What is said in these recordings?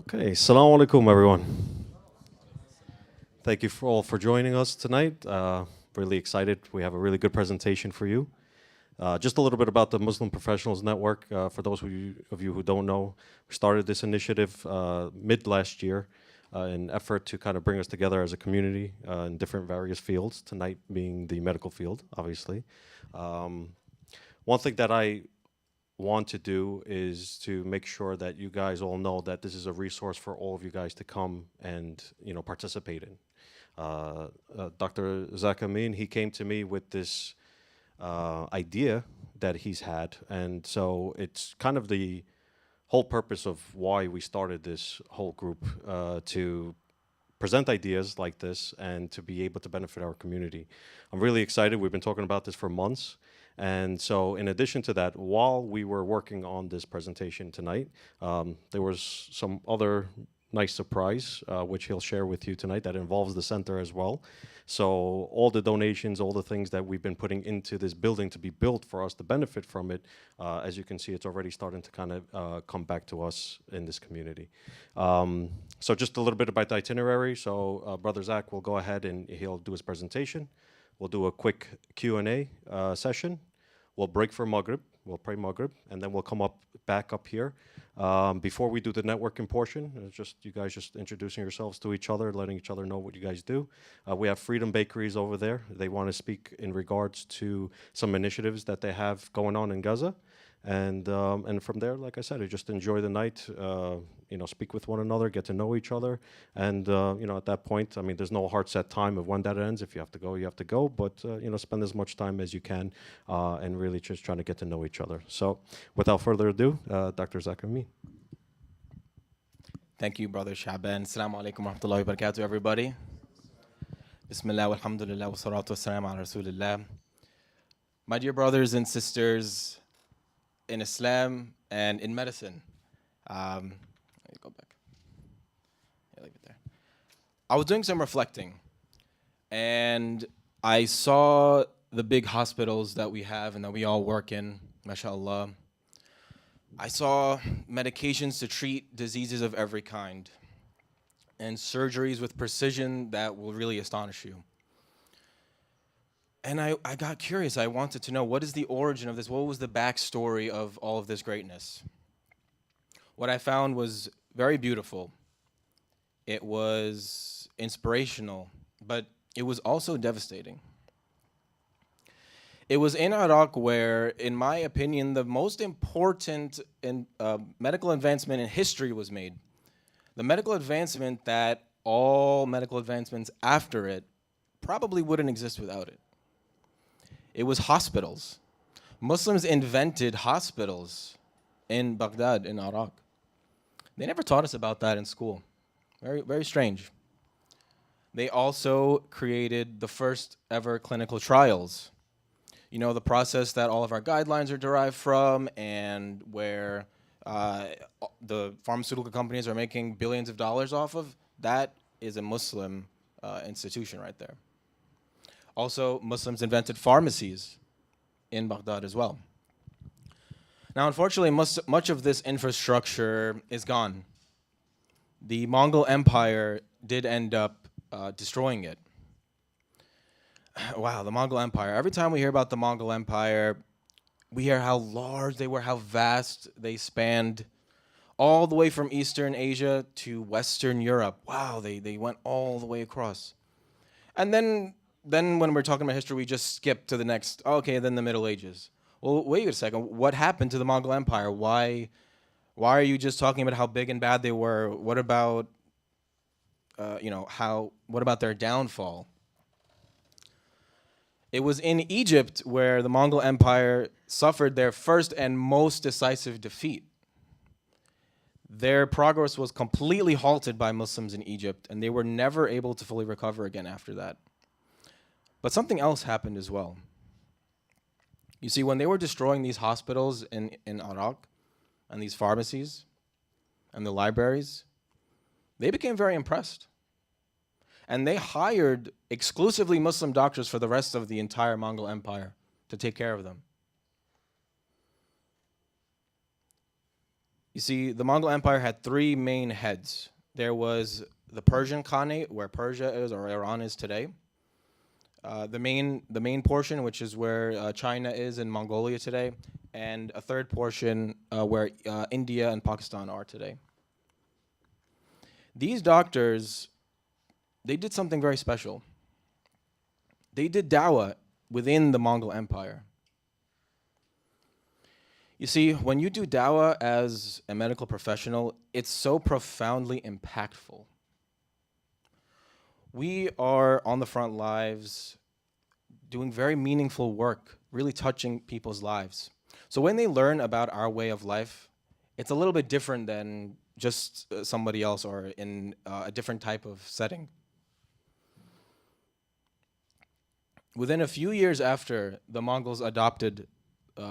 Okay, Assalamu alaikum, everyone. Thank you all for joining us tonight. Really excited. We have a really good presentation for you. Just a little bit about the Muslim Professionals Network. For those of you who don't know, we started this initiative mid last year in effort to kind of bring us together as a community in different various fields, tonight being the medical field, obviously. One thing that I want to do is to make sure that you guys all know that this is a resource for all of you guys to come and participate in. Dr. Zakah, he came to me with this idea that he's had, and so it's kind of the whole purpose of why we started this whole group, to present ideas like this and to be able to benefit our community. I'm really excited. We've been talking about this for months. And so in addition to that, while we were working on this presentation tonight, there was some other nice surprise, which he'll share with you tonight, that involves the center as well. So all the donations, all the things that we've been putting into this building to be built for us to benefit from it, as you can see, it's already starting to kind of come back to us in this community. So just a little bit about the itinerary. So Brother Zach will go ahead and he'll do his presentation. We'll do a quick Q&A session. We'll break for Maghrib. We'll pray Maghrib, and then we'll come back up here. Before we do the networking portion, just you guys just introducing yourselves to each other, letting each other know what you guys do. We have Freedom Bakeries over there. They want to speak in regards to some initiatives that they have going on in Gaza. And from there, like I said, I just enjoy the night, speak with one another, get to know each other. And, at that point, I mean, there's no hard set time of when that ends. If you have to go, you have to go. But, spend as much time as you can and really just trying to get to know each other. So without further ado, Dr. Zakir. Thank you, Brother Shaban. Assalamu alaikum wa rahmatullahi wa barakatuh, everybody. Bismillah, walhamdulillah, wa salatu wa salam ala rasulillah. My dear brothers and sisters in Islam and in medicine. Let me go back. Yeah, leave it there. I was doing some reflecting, and I saw the big hospitals that we have and that we all work in, mashallah. I saw medications to treat diseases of every kind and surgeries with precision that will really astonish you. And I got curious. I wanted to know, what is the origin of this? What was the backstory of all of this greatness? What I found was very beautiful. It was inspirational, but it was also devastating. It was in Iraq where, in my opinion, the most important medical advancement in history was made. The medical advancement that all medical advancements after it probably wouldn't exist without it. It was hospitals. Muslims invented hospitals in Baghdad, in Iraq. They never taught us about that in school. Very, very strange. They also created the first ever clinical trials. You know, the process that all of our guidelines are derived from, and where the pharmaceutical companies are making billions of dollars off of, that is a Muslim institution right there. Also, Muslims invented pharmacies in Baghdad as well. Now, unfortunately, much of this infrastructure is gone. The Mongol Empire did end up destroying it. Wow, the Mongol Empire. Every time we hear about the Mongol Empire, we hear how large they were, how vast they spanned, all the way from Eastern Asia to Western Europe. Wow, they went all the way across. And then when we're talking about history, we just skip to the next, okay, then the Middle Ages. Well, wait a second, what happened to the Mongol Empire? Why are you just talking about how big and bad they were? What about, what about their downfall? It was in Egypt where the Mongol Empire suffered their first and most decisive defeat. Their progress was completely halted by Muslims in Egypt, and they were never able to fully recover again after that. But something else happened as well. You see, when they were destroying these hospitals in Iraq, and these pharmacies, and the libraries, they became very impressed. And they hired exclusively Muslim doctors for the rest of the entire Mongol Empire to take care of them. You see, the Mongol Empire had three main heads. There was the Persian Khanate, where Persia is or Iran is today. The main portion, which is where China is in Mongolia today, and a third portion where India and Pakistan are today. These doctors, they did something very special. They did dawah within the Mongol Empire. You see, when you do dawah as a medical professional, it's so profoundly impactful. We are on the front lines doing very meaningful work, really touching people's lives. So when they learn about our way of life, it's a little bit different than just somebody else or in a different type of setting. Within a few years after the Mongols adopted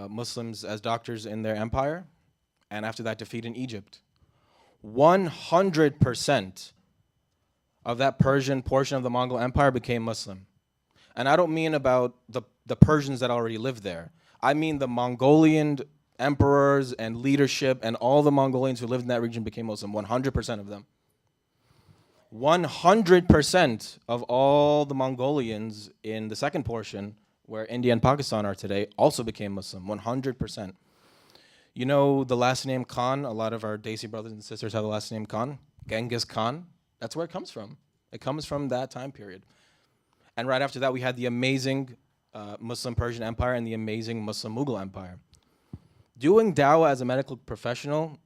Muslims as doctors in their empire, and after that defeat in Egypt, 100% of that Persian portion of the Mongol Empire became Muslim. And I don't mean about the Persians that already lived there. I mean the Mongolian emperors and leadership and all the Mongolians who lived in that region became Muslim, 100% of them. 100% of all the Mongolians in the second portion, where India and Pakistan are today, also became Muslim, 100%. You know the last name Khan? A lot of our Desi brothers and sisters have the last name Khan. Genghis Khan. That's where it comes from. It comes from that time period. And right after that, we had the amazing Muslim Persian Empire and the amazing Muslim Mughal Empire. Doing dawah as a medical professional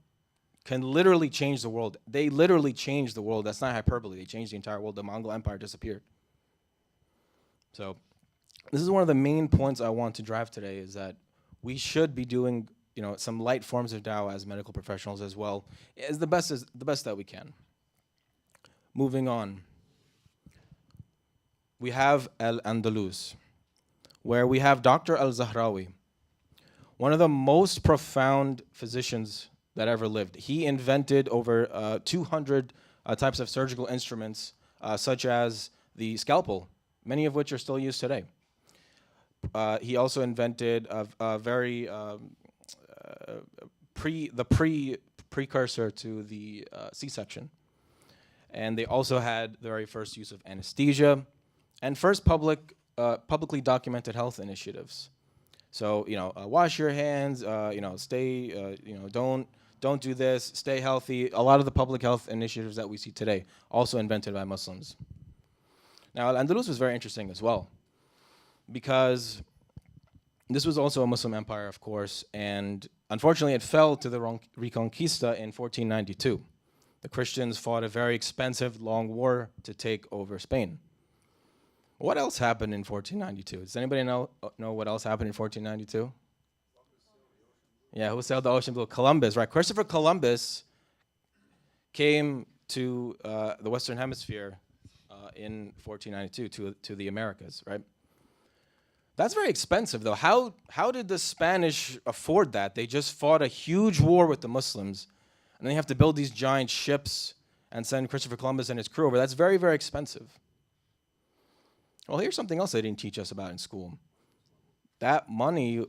can literally change the world. They literally changed the world. That's not hyperbole. They changed the entire world. The Mongol Empire disappeared. So this is one of the main points I want to drive today, is that we should be doing, some light forms of dawah as medical professionals as well, as the best that we can. Moving on. We have Al-Andalus, where we have Dr. Al-Zahrawi, one of the most profound physicians that ever lived. He invented over 200 types of surgical instruments, such as the scalpel, many of which are still used today. He also invented a very precursor to the C-section. And they also had the very first use of anesthesia and first publicly documented health initiatives. So, wash your hands, stay, don't do this, stay healthy. A lot of the public health initiatives that we see today, also invented by Muslims. Now, Al-Andalus was very interesting as well, because this was also a Muslim empire, of course, and unfortunately it fell to the Reconquista in 1492. The Christians fought a very expensive, long war to take over Spain. What else happened in 1492? Does anybody know what else happened in 1492? Yeah, who sailed the ocean blue? Columbus, right? Christopher Columbus came to the Western Hemisphere in 1492 to the Americas, right? That's very expensive, though. How did the Spanish afford that? They just fought a huge war with the Muslims, and then you have to build these giant ships and send Christopher Columbus and his crew over. That's very, very expensive. Well, here's something else they didn't teach us about in school. That money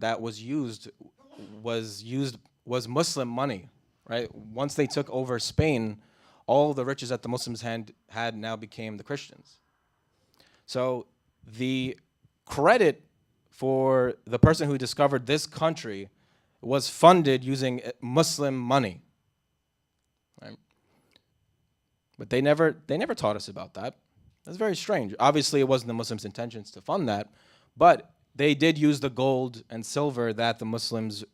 that was used was Muslim money, right? Once they took over Spain, all the riches that the Muslims had now became the Christians. So the credit for the person who discovered this country was funded using Muslim money, right? But they never taught us about that. That's very strange. Obviously, it wasn't the Muslims' intentions to fund that, but they did use the gold and silver that the Muslims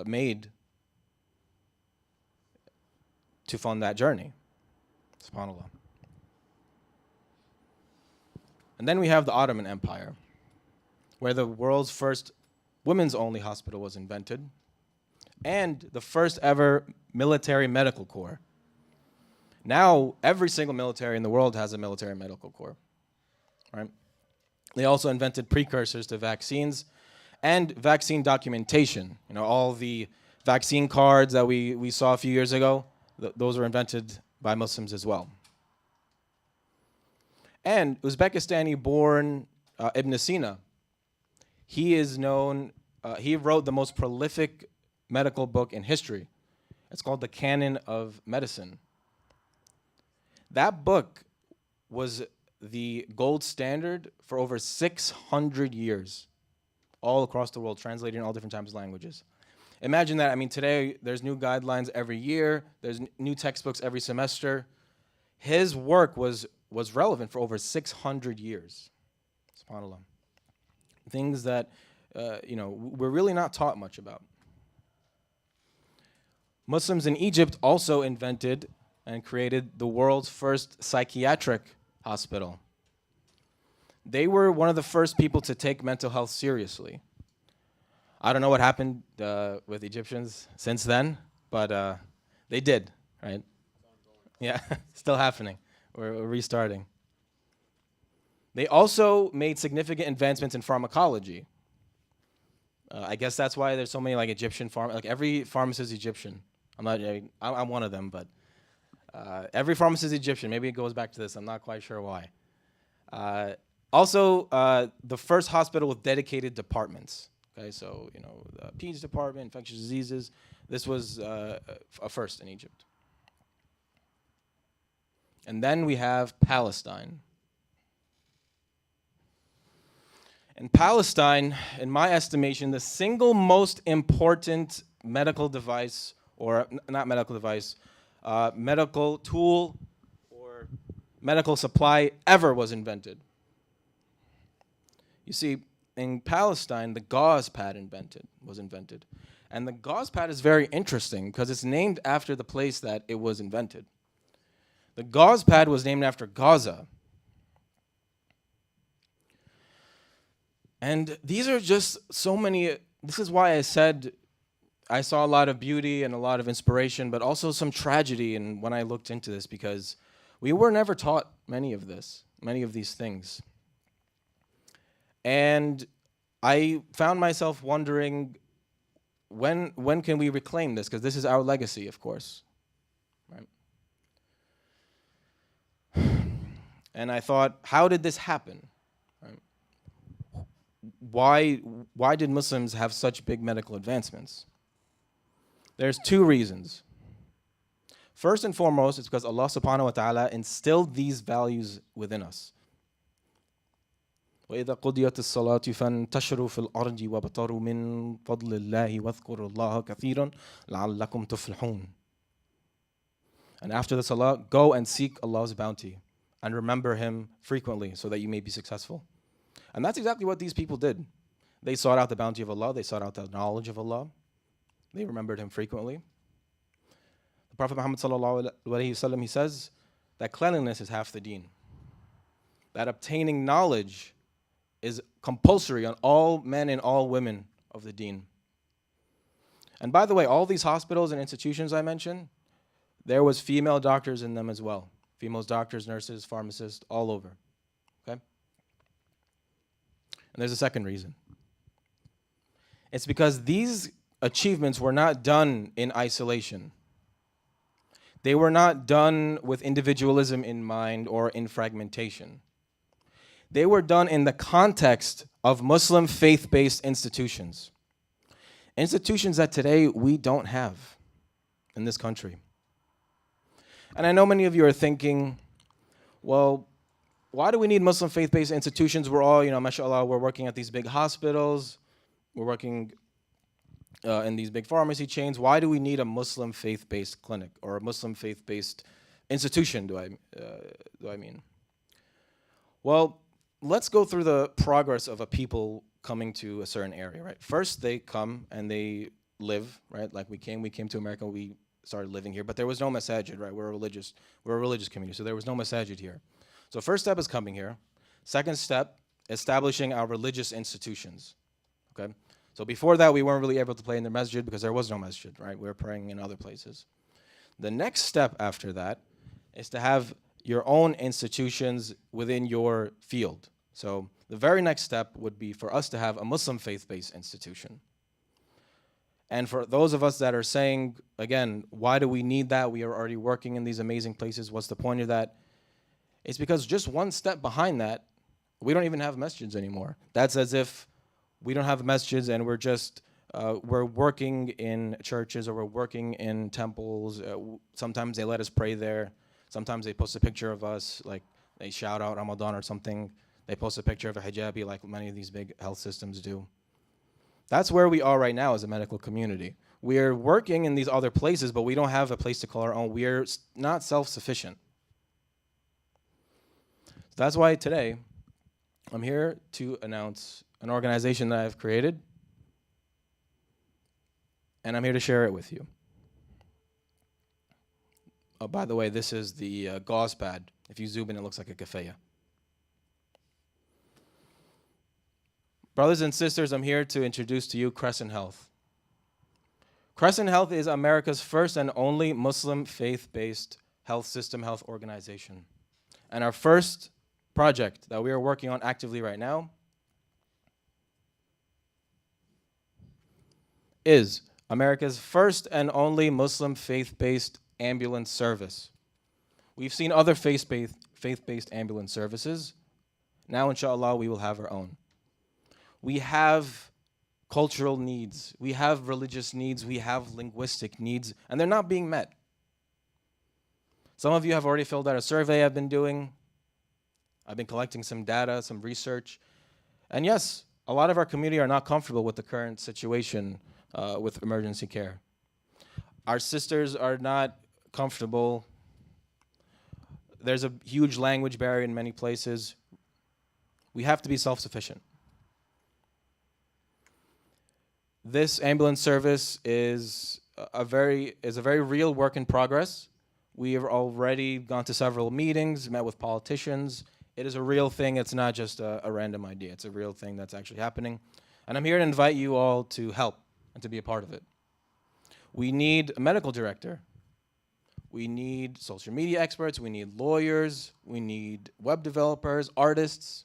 made to fund that journey. SubhanAllah. And then we have the Ottoman Empire, where the world's first women's-only hospital was invented, and the first ever military medical corps. Now, every single military in the world has a military medical corps, right? They also invented precursors to vaccines and vaccine documentation. All the vaccine cards that we saw a few years ago, those were invented by Muslims as well. And Uzbekistani-born Ibn Sina, he is known, he wrote the most prolific medical book in history. It's called the Canon of Medicine. That book was the gold standard for over 600 years, all across the world, translated in all different types of languages. Imagine that. I mean, today there's new guidelines every year. There's new textbooks every semester. His work was relevant for over 600 years. SubhanAllah. Things that, we're really not taught much about. Muslims in Egypt also invented and created the world's first psychiatric hospital. They were one of the first people to take mental health seriously. I don't know what happened with Egyptians since then, but they did, right? Yeah, still happening. We're restarting. They also made significant advancements in pharmacology. I guess that's why there's so many like Egyptian like every pharmacist is Egyptian. I'm one of them, but every pharmacist is Egyptian. Maybe it goes back to this. I'm not quite sure why. Also, the first hospital with dedicated departments. Okay, so the PEDS department, infectious diseases. This was a first in Egypt. And then we have Palestine. In Palestine, in my estimation, the single most important medical device, or not medical device, medical tool or medical supply ever was invented. You see, in Palestine, the gauze pad was invented. And the gauze pad is very interesting because it's named after the place that it was invented. The gauze pad was named after Gaza. And these are just so many, this is why I said I saw a lot of beauty and a lot of inspiration, but also some tragedy when I looked into this, because we were never taught many of these things. And I found myself wondering, when can we reclaim this? Because this is our legacy, of course. Right? And I thought, how did this happen? Right? Why did Muslims have such big medical advancements? There's two reasons. First and foremost, it's because Allah subhanahu wa ta'ala instilled these values within us. وَإِذَا قُضِيَتِ الصَّلَاةُ فَانْتَشِرُوا فِي الْأَرْضِ وَابْتَغُوا مِنْ فَضْلِ اللَّهِ وَاذْكُرُوا اللَّهَ كَثِيرًا لَعَلَّكُمْ تُفْلِحُونَ. And after the salah, go and seek Allah's bounty and remember Him frequently so that you may be successful. And that's exactly what these people did. They sought out the bounty of Allah. They sought out the knowledge of Allah. They remembered Him frequently. The Prophet Muhammad sallallahu alaihi wasallam, he says that cleanliness is half the deen. That obtaining knowledge is compulsory on all men and all women of the deen. And by the way, all these hospitals and institutions I mentioned, there was female doctors in them as well. Female doctors, nurses, pharmacists, all over. Okay? And there's a second reason. It's because these achievements were not done in isolation. They were not done with individualism in mind or in fragmentation. They were done in the context of Muslim faith-based institutions. Institutions that today we don't have in this country. And I know many of you are thinking, well, why do we need Muslim faith-based institutions? We're all, mashallah, we're working at these big hospitals, we're working in these big pharmacy chains. Why do we need a Muslim faith-based clinic or a Muslim faith-based institution, do I mean? Well, let's go through the progress of a people coming to a certain area, right? First, they come and they live, right? Like we came to America, we started living here, but there was no masajid, right? We're a religious community, so there was no masajid here. So first step is coming here. Second step, establishing our religious institutions, okay? So before that, we weren't really able to pray in the masjid because there was no masjid, right? We were praying in other places. The next step after that is to have your own institutions within your field. So the very next step would be for us to have a Muslim faith-based institution. And for those of us that are saying, again, why do we need that? We are already working in these amazing places. What's the point of that? It's because just one step behind that, we don't even have masjids anymore. That's as if we don't have masjids and we're just we're working in churches or we're working in temples. Sometimes they let us pray there. Sometimes they post a picture of us, like they shout out Ramadan or something. They post a picture of a hijabi like many of these big health systems do. That's where we are right now as a medical community. We're working in these other places, but we don't have a place to call our own. We're not self-sufficient. So that's why today I'm here to announce an organization that I've created, and I'm here to share it with you. Oh, by the way, this is the gauze pad. If you zoom in, it looks like a kafaya. Brothers and sisters, I'm here to introduce to you Crescent Health. Crescent Health is America's first and only Muslim faith-based health system health organization. And our first project that we are working on actively right now is America's first and only Muslim faith-based ambulance service. We've seen other faith-based ambulance services. Now, inshallah, we will have our own. We have cultural needs, we have religious needs, we have linguistic needs, and they're not being met. Some of you have already filled out a survey I've been doing. I've been collecting some data, some research. And yes, a lot of our community are not comfortable with the current situation with emergency care. Our sisters are not comfortable. There's a huge language barrier in many places. We have to be self-sufficient. This ambulance service is a very real work in progress. We have already gone to several meetings, met with politicians. It is a real thing. It's not just a random idea. It's a real thing that's actually happening. And I'm here to invite you all to help and to be a part of it. We need a medical director. We need social media experts. We need lawyers. We need web developers, artists.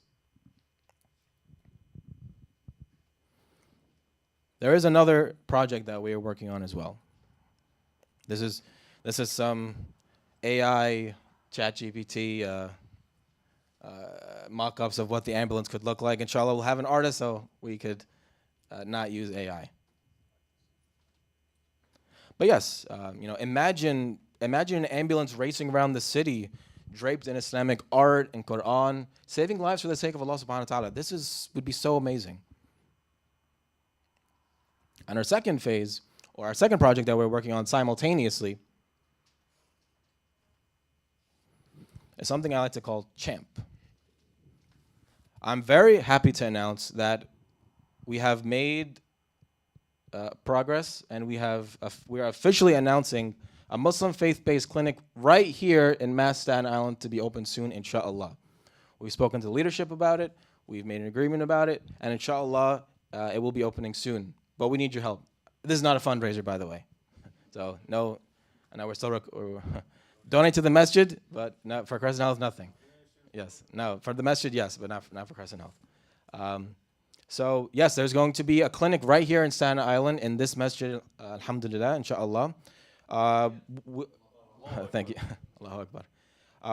There is another project that we are working on as well. This is some AI ChatGPT mock-ups of what the ambulance could look like. Inshallah, we'll have an artist so we could not use AI. But yes, imagine an ambulance racing around the city, draped in Islamic art and Quran, saving lives for the sake of Allah subhanahu wa ta'ala. This would be so amazing. And our second phase, or our second project that we're working on simultaneously, is something I like to call CHAMP. I'm very happy to announce that we have made progress, and we are officially announcing a Muslim faith-based clinic right here in Staten Island to be open soon, inshallah. We've spoken to leadership about it, we've made an agreement about it, and inshallah, it will be opening soon. But we need your help. This is not a fundraiser, by the way. So no, I know we're still donate to the masjid, but not for Crescent Health, nothing. Yes, no, for the masjid, yes, but not for Crescent Health. So yes, there's going to be a clinic right here in Staten Island in this masjid, alhamdulillah, inshallah. Thank you. Allahu Akbar.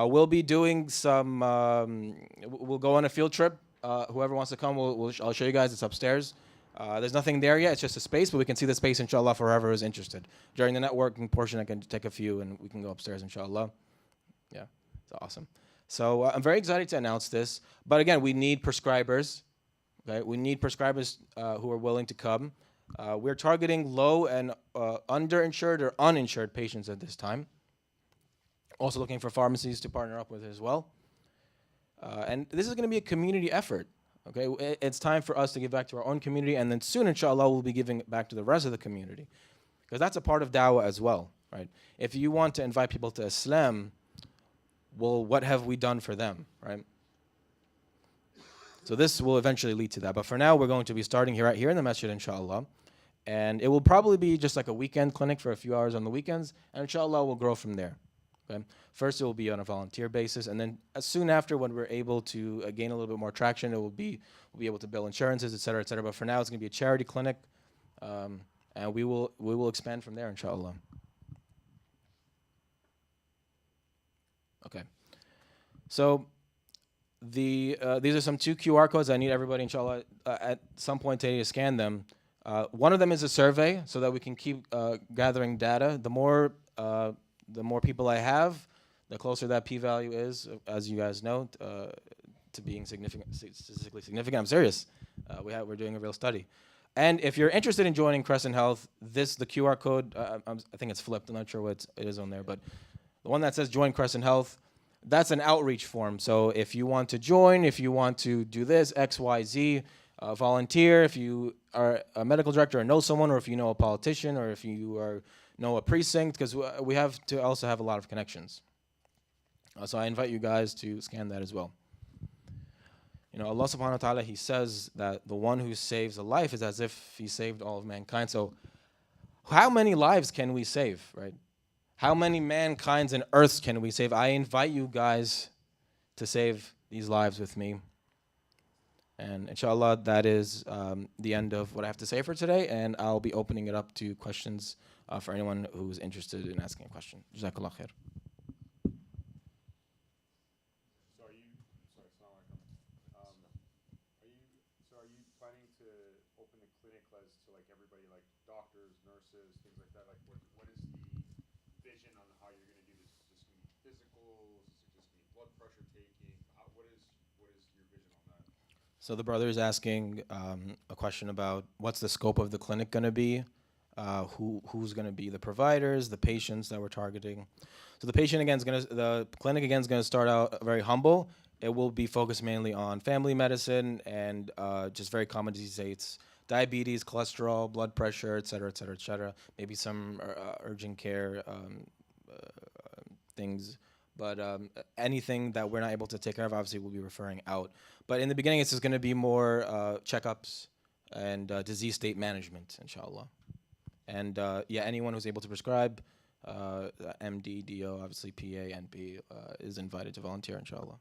We'll be doing some, we'll go on a field trip. Whoever wants to come, I'll show you guys. It's upstairs. There's nothing there yet. It's just a space, but we can see the space, inshallah, for whoever is interested. During the networking portion, I can take a few, and we can go upstairs, inshallah. Yeah, it's awesome. So I'm very excited to announce this. But again, we need prescribers. Okay? We need prescribers who are willing to come. We're targeting low and underinsured or uninsured patients at this time. Also looking for pharmacies to partner up with as well. And this is going to be a community effort. Okay, it's time for us to give back to our own community, and then soon, inshallah, we'll be giving back to the rest of the community. Because that's a part of da'wah as well, right? If you want to invite people to Islam, well, what have we done for them, right? So this will eventually lead to that. But for now, we're going to be starting right here in the masjid, inshallah. And it will probably be just like a weekend clinic for a few hours on the weekends, and inshallah, we'll grow from there. Okay? First, it will be on a volunteer basis, and then soon after, when we're able to gain a little bit more traction, we'll be able to bill insurances, et cetera, et cetera. But for now, it's going to be a charity clinic, and we will expand from there, inshallah. Okay. So these are some 2 QR codes. I need everybody, inshallah, at some point today to scan them. One of them is a survey, so that we can keep gathering data. The more people I have, the closer that p-value is, as you guys know, to being statistically significant. I'm serious. We're doing a real study. And if you're interested in joining Crescent Health, the QR code, I think it's flipped. I'm not sure what it is on there, but the one that says Join Crescent Health, that's an outreach form. So if you want to join, if you want to do this, X, Y, Z, volunteer, if you are a medical director or know someone, or if you know a politician, or if you know a precinct, because we have to also have a lot of connections. So I invite you guys to scan that as well. You know, Allah subhanahu wa ta'ala, He says that the one who saves a life is as if he saved all of mankind. So how many lives can we save, right? How many mankind's and earths can we save? I invite you guys to save these lives with me. And inshallah, that is the end of what I have to say for today, and I'll be opening it up to questions for anyone who's interested in asking a question. Jazakallah khair. Are you planning to open the clinic as to like everybody, like doctors, nurses, things like that? Like, what is the vision on how you're going to do this? Is this going to be physicals? Is it just going to be blood pressure taking? What is your vision on that? So the brother is asking a question about what's the scope of the clinic going to be, who's going to be the providers, the patients that we're targeting. So the clinic again is going to start out very humble. It will be focused mainly on family medicine and just very common disease states, diabetes, cholesterol, blood pressure, et cetera, et cetera, et cetera. Maybe some urgent care things. But anything that we're not able to take care of, obviously, we'll be referring out. But in the beginning, it's just going to be more checkups and disease state management, inshallah. And yeah, anyone who's able to prescribe, MD, DO, obviously PA, NP, is invited to volunteer, inshallah.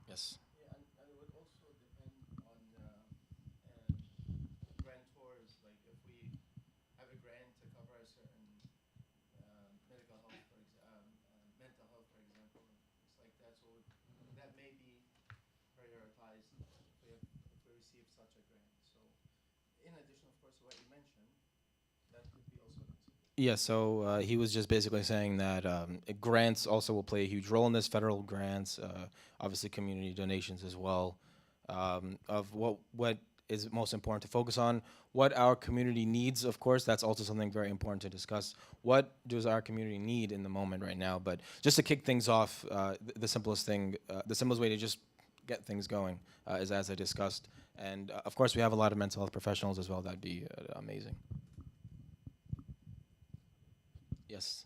Yes. Yeah, and it would also depend on grantors. Like if we have a grant to cover a certain mental health, for example, it's like that. So that may be prioritized if we receive such a grant. So, in addition, of course, to what you mentioned, that could be also considered. Yeah, so he was just basically saying that grants also will play a huge role in this, federal grants, obviously community donations as well, of what is most important to focus on, what our community needs, of course, that's also something very important to discuss. What does our community need in the moment right now? But just to kick things off, the simplest way to just get things going is as I discussed. And of course, we have a lot of mental health professionals as well. That'd be amazing. Yes.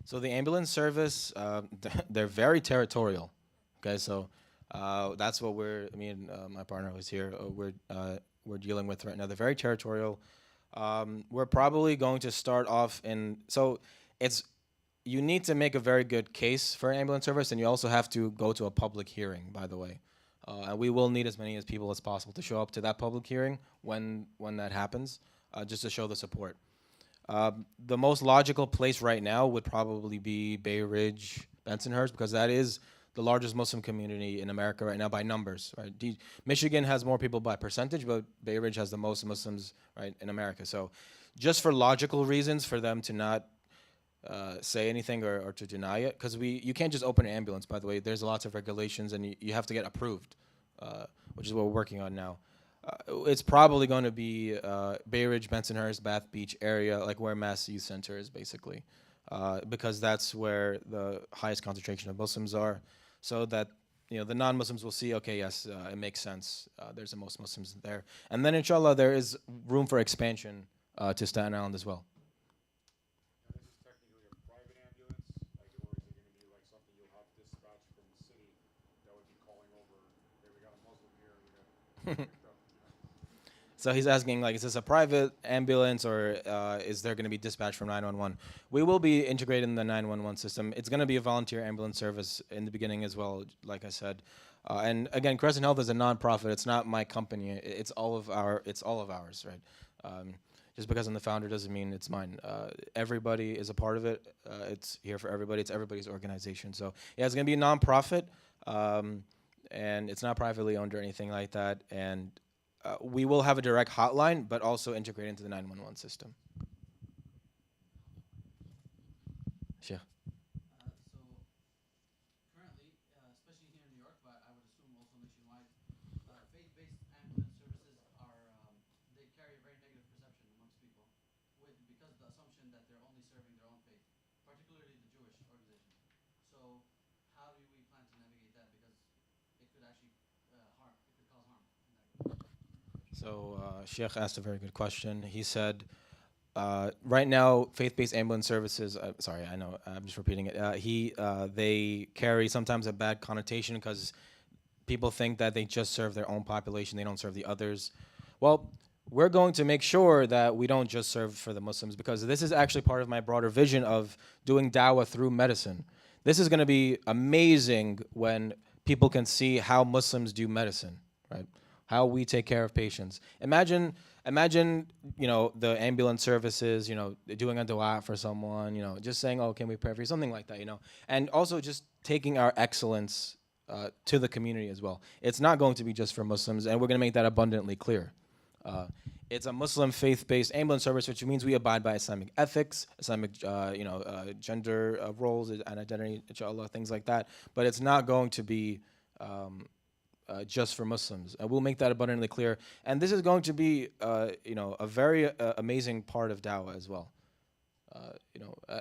So the ambulance service, they're very territorial. Okay, so that's what me and my partner who's here, we're dealing with right now. They're very territorial. We're probably going to start off you need to make a very good case for an ambulance service, and you also have to go to a public hearing, by the way. And we will need as many people as possible to show up to that public hearing when that happens, just to show the support. The most logical place right now would probably be Bay Ridge, Bensonhurst, because that is the largest Muslim community in America right now by numbers. Right? Michigan has more people by percentage, but Bay Ridge has the most Muslims right in America. So, just for logical reasons, for them to not say anything or to deny it, because you can't just open an ambulance. By the way, there's lots of regulations, and you have to get approved, which is what we're working on now. It's probably going to be Bay Ridge, Bensonhurst, Bath Beach area, like where Mass Youth Center is, basically, because that's where the highest concentration of Muslims are. So that the non-Muslims will see, okay, yes, it makes sense. There's the most Muslims there, and then inshallah there is room for expansion to Staten Island as well. And this is technically a private ambulance, like, or is it going to be like something you'll have dispatched from the city that would be calling over? Hey, we got a Muslim here. We got. So he's asking, like, is this a private ambulance or is there going to be dispatch from 911? We will be integrating the 911 system. It's going to be a volunteer ambulance service in the beginning as well, like I said. And again, Crescent Health is a nonprofit. It's not my company. It's all of ours, right? Just because I'm the founder doesn't mean it's mine. Everybody is a part of it. It's here for everybody. It's everybody's organization. So yeah, it's gonna be a nonprofit, and it's not privately owned or anything like that. And we will have a direct hotline, but also integrate into the 911 system. Yeah. So currently, especially here in New York, but I would assume also nationwide, faith-based ambulance services are they carry a very negative perception amongst people, because of the assumption that they're only serving their own faith, particularly the Jewish organization. So how do we plan to navigate that? Because it could actually harm. It could cause harm. So Sheikh asked a very good question. He said, right now, faith-based ambulance services. Sorry, I know I'm just repeating it. They carry sometimes a bad connotation because people think that they just serve their own population. They don't serve the others. Well, we're going to make sure that we don't just serve for the Muslims, because this is actually part of my broader vision of doing dawah through medicine. This is going to be amazing when people can see how Muslims do medicine, right? How we take care of patients. Imagine, the ambulance services, doing a dua for someone, just saying, oh, can we pray for you? Something like that, And also just taking our excellence to the community as well. It's not going to be just for Muslims, and we're going to make that abundantly clear. It's a Muslim faith-based ambulance service, which means we abide by Islamic ethics, Islamic, gender roles and identity, inshallah, things like that. But it's not going to be just for Muslims. We'll make that abundantly clear. And this is going to be, a very amazing part of dawah as well.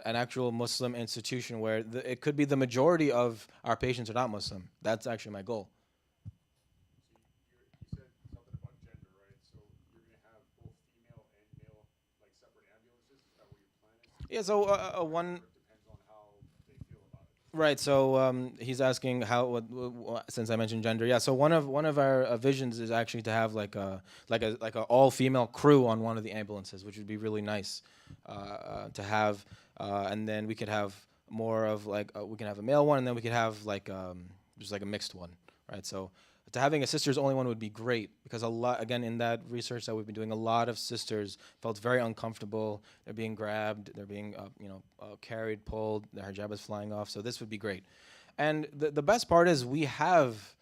An actual Muslim institution where it could be the majority of our patients are not Muslim. That's actually my goal. You said something about gender, right? So you're going to have both female and male, like separate ambulances? Is that what your plan is? Yeah, so one... Or it depends on how they feel about it? Right. So he's asking how, since I mentioned gender. Yeah. So one of our visions is actually to have like a all female crew on one of the ambulances, which would be really nice to have. And then we could have more of we can have a male one, and then we could have just like a mixed one, right? So to having a sisters only one would be great, because a lot, again, in that research that we've been doing, a lot of sisters felt very uncomfortable. They're being grabbed, they're being carried, pulled, their hijab is flying off. So this would be great. And the best part is we have,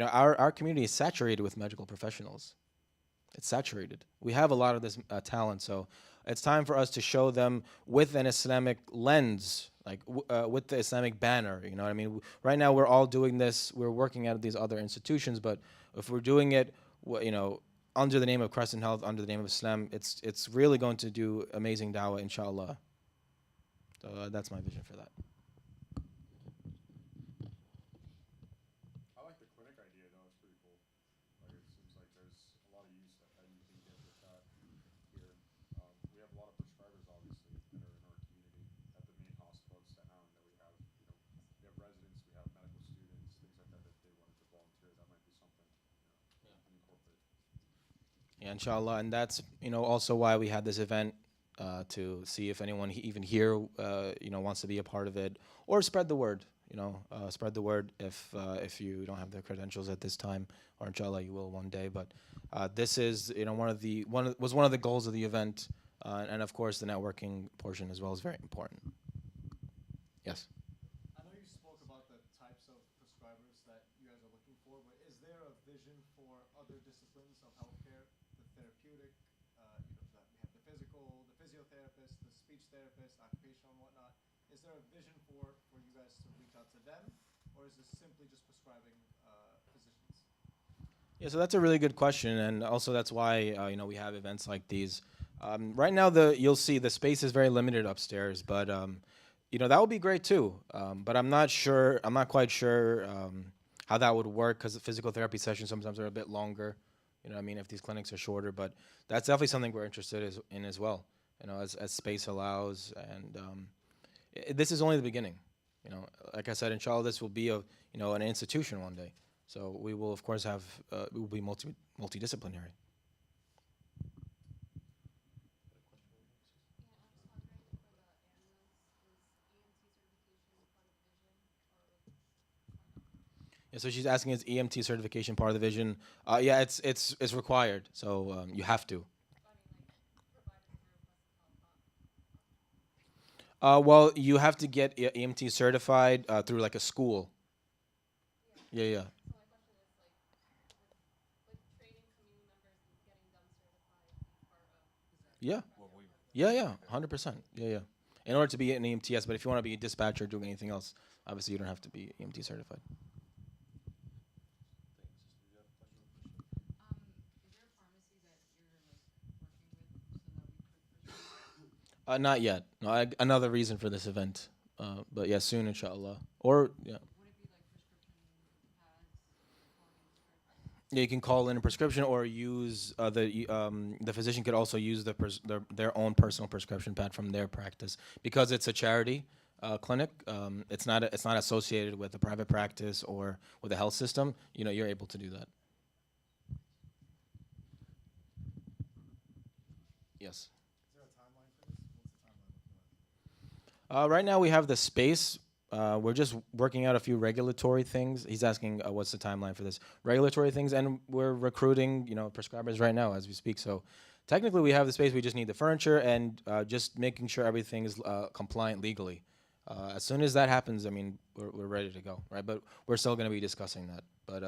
our community is saturated with medical professionals. It's saturated. We have a lot of this talent. So it's time for us to show them with an Islamic lens, with the Islamic banner, you know what I mean? Right now we're all doing this, we're working at these other institutions, but if we're doing it, under the name of Crescent Health, under the name of Islam, it's really going to do amazing dawah, inshallah. So that's my vision for that. I like the clinic idea, though. It's pretty cool. It seems like there's a lot of use that you can get with that here. We have a lot of prescribers, obviously, that are in our community at the main hospital in Staten Island that we have. We have residents, we have medical students, things like that. If they wanted to volunteer, that might be something unincorporated. Yeah, inshallah, and that's also why we had this event, to see if anyone even here wants to be a part of it, or spread the word. Spread the word if you don't have the credentials at this time, or inshallah you will one day. But this is one of the goals of the event, and of course the networking portion as well is very important. Yes. I know you spoke about the types of prescribers that you guys are looking for, but is there a vision for other disciplines of healthcare, the therapeutic, we have the physical, the physiotherapist, the speech therapist, occupational and whatnot? Is there a vision for you guys to reach out to them, or is this simply just prescribing physicians? Yeah, so that's a really good question, and also that's why we have events like these. Right now, you'll see the space is very limited upstairs, but that would be great too. But I'm not quite sure how that would work, because the physical therapy sessions sometimes are a bit longer. If these clinics are shorter, but that's definitely something we're interested in as well. As space allows, and this is only the beginning. Like I said, inshallah, this will be an institution one day. So we will, of course, we will be multidisciplinary. Yeah, so she's asking, is EMT certification part of the vision? Yeah, it's required. So you have to. Well, you have to get EMT certified through like a school. Yeah, yeah. Yeah. Yeah, yeah, 100%. Yeah, yeah. In order to be an EMTS, but if you want to be a dispatcher or doing anything else, obviously you don't have to be EMT certified. Not yet. No, another reason for this event. But yeah, soon, inshallah. Or yeah. Yeah, you can call in a prescription or use the physician could also use their own personal prescription pad from their practice because it's a charity clinic. It's not associated with a private practice or with a health system. You know, you're able to do that. Yes. Is there a timeline for this? What's the timeline looking like? Right now we have the space. We're just working out a few regulatory things. He's asking what's the timeline for this regulatory things, and we're recruiting, prescribers right now as we speak. So technically we have the space. We just need the furniture and just making sure everything is compliant legally. As soon as that happens, I mean, we're ready to go, right? But we're still going to be discussing that. But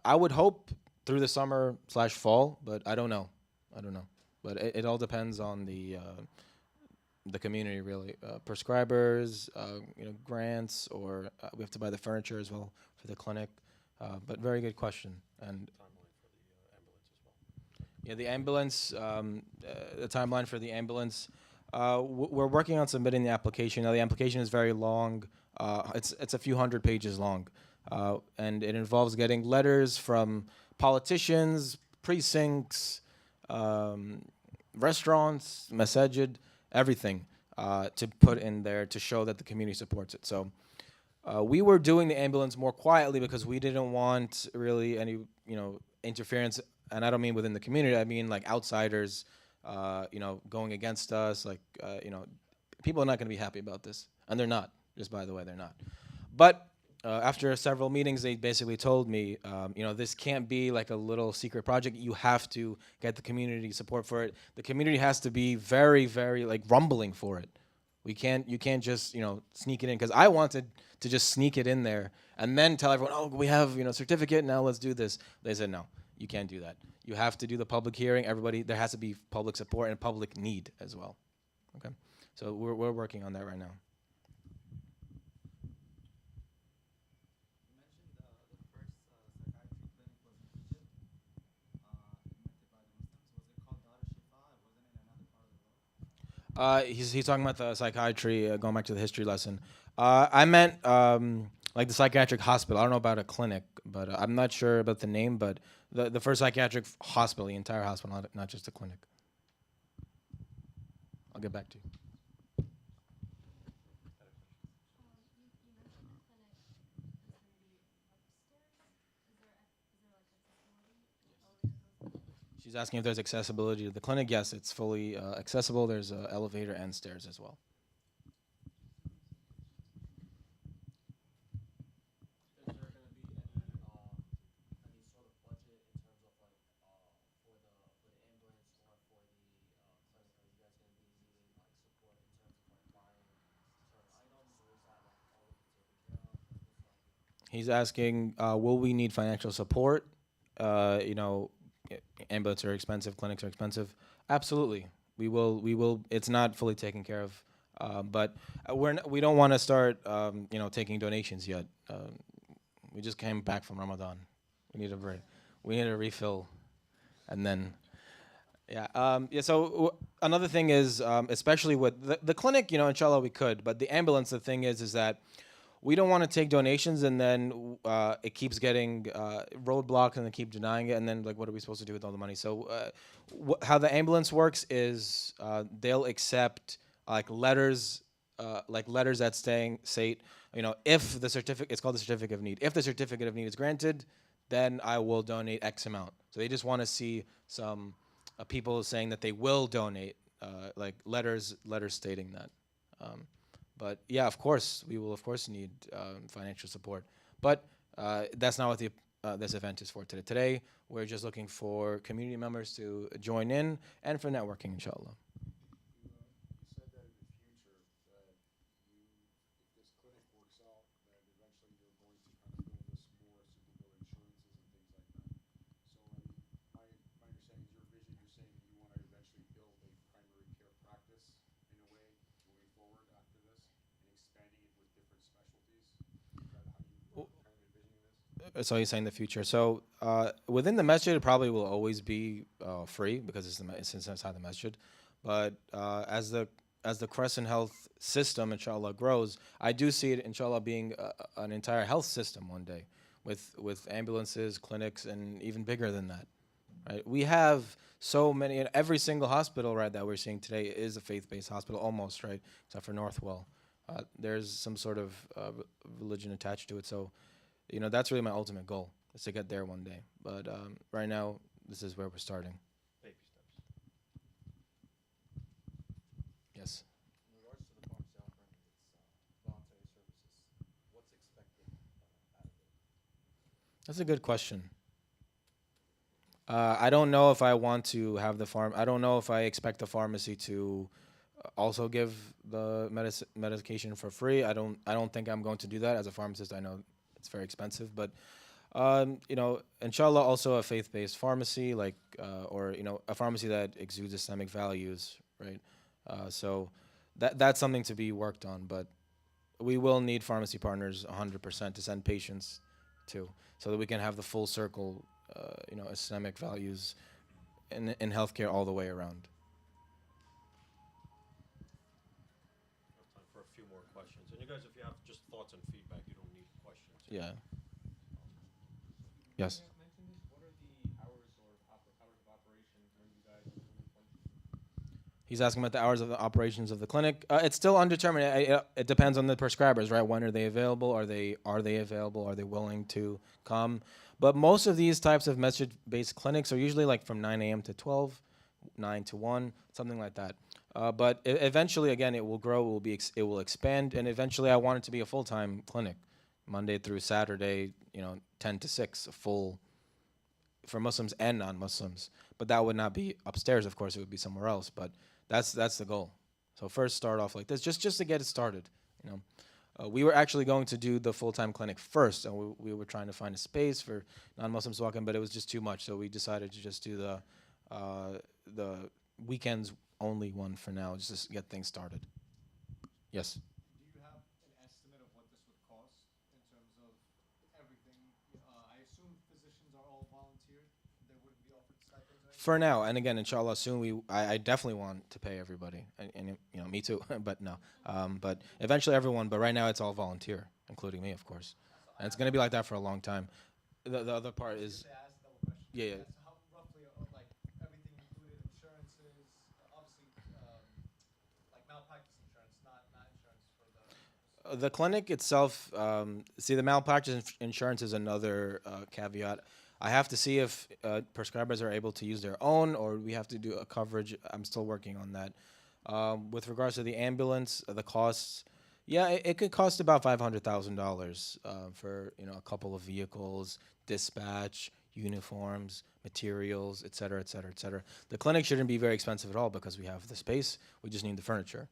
I would hope through the summer/fall, but I don't know. I don't know. But it all depends on the community, really. Prescribers, grants, or we have to buy the furniture as well for the clinic. But very good question. And yeah, the ambulance, the timeline for the ambulance. We're working on submitting the application. Now the application is very long. It's a few hundred pages long, and it involves getting letters from politicians, precincts, restaurants, masajid, everything to put in there to show that the community supports it. So we were doing the ambulance more quietly because we didn't want really any interference, and I don't mean within the community. I mean like outsiders, going against us. Like people are not going to be happy about this, and they're not. Just by the way, they're not. But after several meetings, they basically told me, this can't be like a little secret project. You have to get the community support for it. The community has to be very, very like rumbling for it. You can't just sneak it in, because I wanted to just sneak it in there and then tell everyone, oh, we have certificate, now let's do this. They said no, you can't do that. You have to do the public hearing. There has to be public support and public need as well. Okay, so we're working on that right now. He's talking about the psychiatry, going back to the history lesson. I meant like the psychiatric hospital. I don't know about a clinic, but I'm not sure about the name, but the first psychiatric hospital, the entire hospital, not just a clinic. I'll get back to you. She's asking if there's accessibility to the clinic. Yes, it's fully accessible. There's an elevator and stairs as well. Is there going to be any sort of budget in terms of like for the ambulance or for the clinic? Are you guys going to be needing like support in terms of like buying certain items, or is that like already taken care of? Like, what's like? He's asking, will we need financial support? Ambulances are expensive, clinics are expensive. Absolutely, we will. It's not fully taken care of, but we don't want to start, taking donations yet. We just came back from Ramadan. We need a break. We need a refill, and then, yeah. So another thing is, especially with the clinic, inshallah we could, but the ambulance, the thing is that we don't want to take donations and then it keeps getting roadblocked and they keep denying it, and then like what are we supposed to do with all the money? So how the ambulance works is they'll accept like letters that say, if the certificate, it's called the certificate of need. If the certificate of need is granted, then I will donate X amount. So they just want to see some people saying that they will donate, like letters stating that. But yeah, of course, we will of course need financial support. But that's not what this event is for today. Today, we're just looking for community members to join in and for networking, inshallah. You said that in the future, So you're saying the future. So within the masjid, it probably will always be free because it's inside the masjid. But as the Crescent Health system, inshallah, grows, I do see it, inshallah, being an entire health system one day, with ambulances, clinics, and even bigger than that. Right? We have so many. And every single hospital, right, that we're seeing today is a faith-based hospital, almost, right, except for Northwell. There's some sort of religion attached to it. So, that's really my ultimate goal, is to get there one day. But right now, this is where we're starting. Baby steps. Yes. In regards to the pharmacy offering its voluntary services, what's expected out of it? That's a good question. I don't know if I want to have I don't know if I expect the pharmacy to also give the medication for free. I don't think I'm going to do that. As a pharmacist, I know it's very expensive, but inshallah, also a faith-based pharmacy, like or a pharmacy that exudes Islamic values, right? So that's something to be worked on, but we will need pharmacy partners 100% to send patients to, so that we can have the full circle, Islamic values in healthcare all the way around. We have time for a few more questions. And you guys, if you have just thoughts and feedback, you don't need questions. Yeah. Yes. Mention this. What are the hours hours of operation when you guys function? He's asking about the hours of the operations of the clinic. It's still undetermined. It depends on the prescribers, right? When are they available? Are they available? Are they willing to come? But most of these types of masjid-based clinics are usually like from 9 a.m. to 12, 9 to 1, something like that. But eventually, again, it will grow. It will expand, and eventually, I want it to be a full-time clinic, Monday through Saturday. 10 to 6, a full, for Muslims and non-Muslims. But that would not be upstairs, of course. It would be somewhere else. But that's the goal. So first, start off like this, just to get it started. We were actually going to do the full-time clinic first, and we were trying to find a space for non-Muslims to walk in, but it was just too much. So we decided to just do the weekends only one for now, just to get things started. Yes. Do you have an estimate of what this would cost in terms of everything? I assume physicians are all volunteered. They wouldn't be offered stipends or anything? For now, and again, inshallah, soon I definitely want to pay everybody, and me too, but no, but eventually everyone. But right now, it's all volunteer, including me, of course, and it's going to be like that for a long time. The other part is, They asked double question. yeah. That's how roughly, like everything included, insurances, obviously, like malpractice insurance, not insurance for the. The clinic itself, see, the malpractice insurance is another caveat. I have to see if prescribers are able to use their own, or we have to do a coverage. I'm still working on that. With regards to the ambulance, the costs, yeah, it could cost about $500,000 for a couple of vehicles, dispatch, uniforms, materials, et cetera, et cetera, et cetera. The clinic shouldn't be very expensive at all because we have the space. We just need the furniture.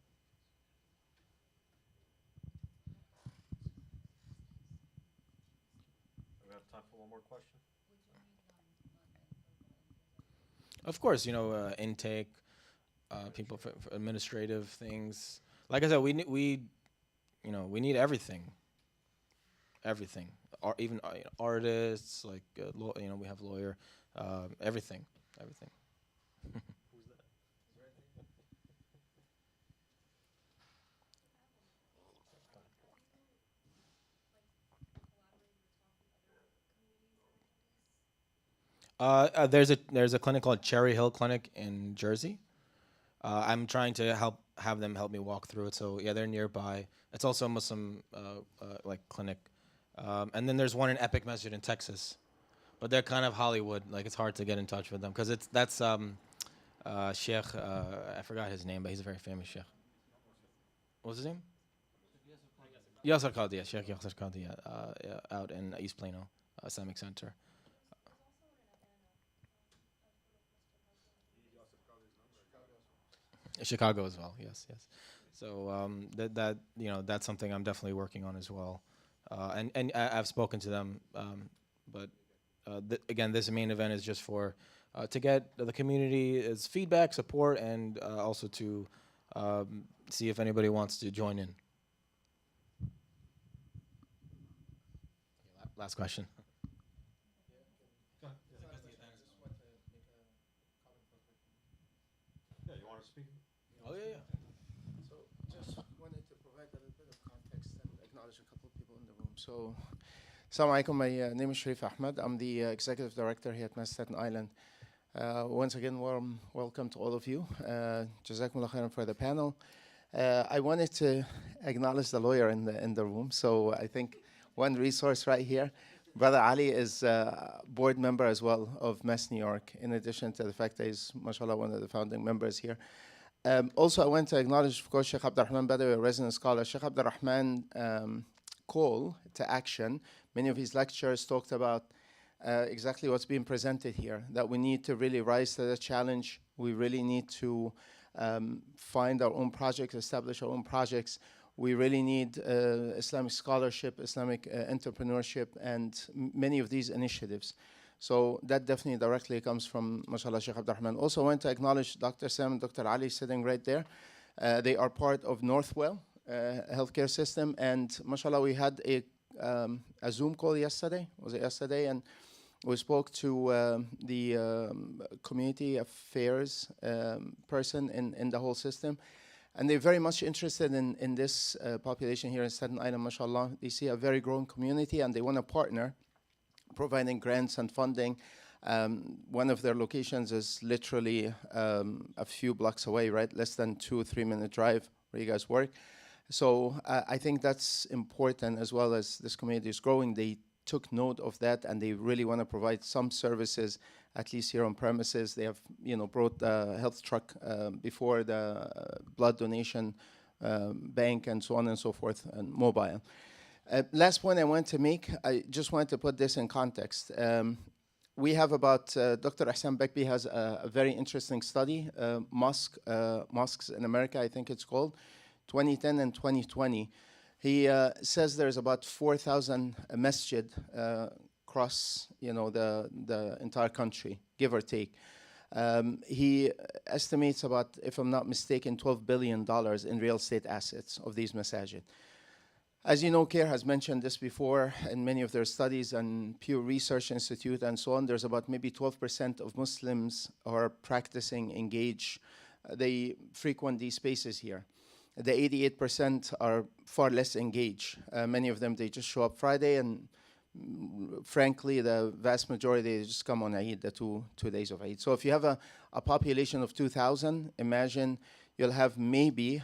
We have time for one more question. Of course, intake, people for administrative things. Like I said, we need everything. Everything, even artists, like we have lawyer, everything. Who's that? There's a clinic called Cherry Hill Clinic in Jersey. I'm trying to have them help me walk through it. So yeah, they're nearby. It's also a Muslim like clinic. And then there's one in Epic Masjid in Texas, but they're kind of Hollywood. Like it's hard to get in touch with them because that's Sheikh. I forgot his name, but he's a very famous Sheikh. What's his name? Yasser Qadhi, Sheikh Yasser Qadhi, out in East Plano Islamic Center. Chicago as well. Yes. So that's something I'm definitely working on as well, and I've spoken to them, but again, this main event is just for to get the community's feedback, support, and also to see if anybody wants to join in. Last question. So, Assalamu alaikum. My name is Sharif Ahmed. I'm the executive director here at Staten Island. Once again, warm welcome to all of you. Jazakumullah khairan for the panel. I wanted to acknowledge the lawyer in the room. So I think one resource right here, Brother Ali is a board member as well of MES New York, in addition to the fact that he's, mashallah, one of the founding members here. Also, I want to acknowledge, of course, Sheikh Abdurrahman Badawi, a resident scholar. Sheikh Abdurrahman call to action. Many of his lectures talked about exactly what's being presented here, that we need to really rise to the challenge. We really need to find our own projects, establish our own projects. We really need Islamic scholarship, Islamic entrepreneurship, and many of these initiatives. So that definitely directly comes from, mashallah, Sheikh Abdurrahman. Also, I want to acknowledge Dr. Sam and Dr. Ali sitting right there. They are part of Northwell healthcare system, and mashallah, we had a Zoom call yesterday. Was it yesterday? And we spoke to the community affairs person in the whole system. And they're very much interested in this population here in Staten Island, mashallah. They see a very growing community and they want to partner, providing grants and funding. One of their locations is literally a few blocks away, right? Less than 2-3 minute drive where you guys work. So I think that's important, as well as this community is growing. They took note of that and they really want to provide some services, at least here on premises. They have, brought the health truck before, the blood donation bank, and so on and so forth, and mobile. Last point I want to make, I just wanted to put this in context. We have about, Dr. Ahsan Bekbi has a very interesting study, mosques in America, I think it's called, 2010 and 2020. He says there's about 4,000 masjid across, the entire country, give or take. He estimates about, if I'm not mistaken, $12 billion in real estate assets of these masajid. As you know, CARE has mentioned this before in many of their studies, and Pew Research Institute and so on. There's about maybe 12% of Muslims who are practicing, engage. They frequent these spaces here. The 88% are far less engaged. Many of them, they just show up Friday, and frankly, the vast majority, they just come on Eid, the two days of Eid. So if you have a population of 2,000, imagine you'll have maybe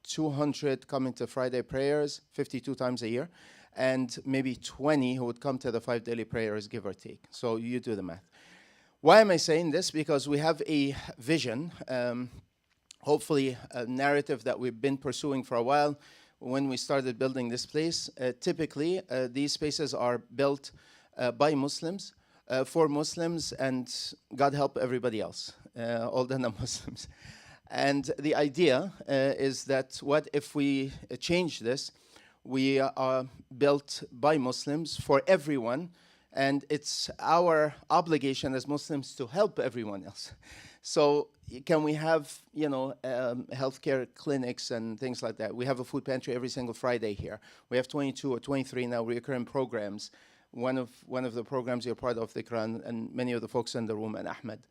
200 coming to Friday prayers 52 times a year, and maybe 20 who would come to the 5 daily prayers, give or take. So you do the math. Why am I saying this? Because we have a vision, hopefully a narrative that we've been pursuing for a while. When we started building this place, typically these spaces are built by Muslims, for Muslims, and God help everybody else, all the non-Muslims. And the idea is that what if we change this? We are built by Muslims for everyone, and it's our obligation as Muslims to help everyone else. So can we have, healthcare clinics and things like that? We have a food pantry every single Friday here. We have 22 or 23 now recurring programs. One of the programs you're part of, Dhikran, and many of the folks in the room, and Ahmed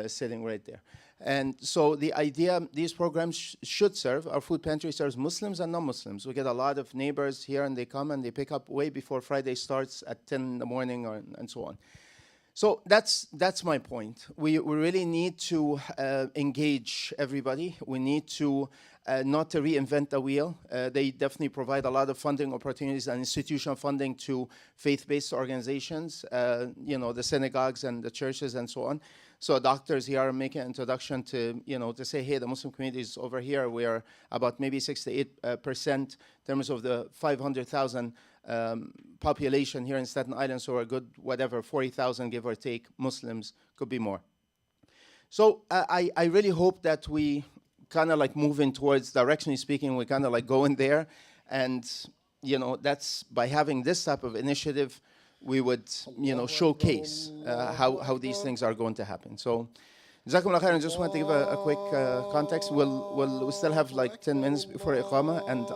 sitting right there. And so the idea, these programs should serve, our food pantry serves Muslims and non-Muslims. We get a lot of neighbors here, and they come and they pick up way before Friday starts at 10 in the morning and so on. So that's my point. We really need to engage everybody. We need to not to reinvent the wheel. They definitely provide a lot of funding opportunities and institutional funding to faith-based organizations, the synagogues and the churches and so on. So doctors here are making an introduction to, to say, hey, the Muslim community is over here. We are about maybe 6 to 8% in terms of the 500,000 population here in Staten Island, so a good, 40,000, give or take, Muslims, could be more. So I really hope that we kind of like moving towards, directionally speaking, we kind of like going there. And, that's by having this type of initiative, we would, showcase how these things are going to happen. So, Jazakumullah khairan, just want to give a quick context. We'll still have like 10 minutes before Iqama, and